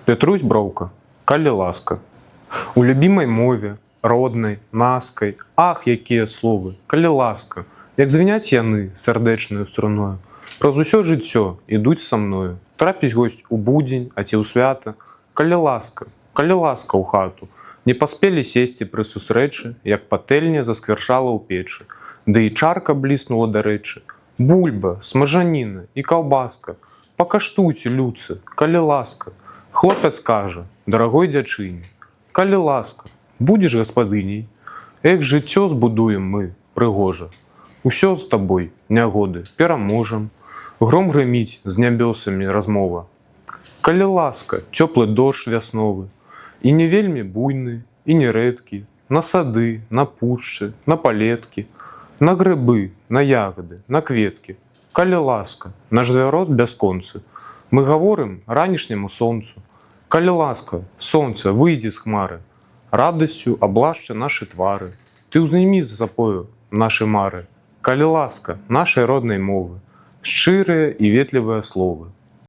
Петрусь броўка, калі ласка. У любімай мове, роднай, наскай, ах, якія словы, калі ласка, як звіняць яны сардэчнаю струною. Праз усё жыццё ідуць са мною. Трапіць госць у будзень, а ці ў свята. Калі ласка ў хату. Не паспелі сесці пры сустрэчы, як патэльня засквярчала ў печы. Ды і чарка бліснула дарэчы. Бульба, смажаніна і каўбаска. Пакаштуйце, людцы, калі ласка. Хлопец кажа, дарагой дзячыне, калі ласка, будзеш гаспадыняй. Эх, жыццё збудуем мы, прыгожа. Усё з табой, нягоды, пераможам. Гром грыміць з нябёсамі размова. Калі ласка, цёплы дождж вясновы. І не вельмі буйны, і не рэдкі. На сады, на пушчы, на палеткі. На грыбы, на ягады, на кветкі. Калі ласка, наш звярот бясконцы. Мы гаворым ранішняму сонцу. Калі ласка, сонца, выйдзі з хмары. Радасцю аблашча нашы твары. Ты ўзнімі з запою нашы мары. Калі ласка, нашай роднай мовы. Шчырыя і ветлівыя словы.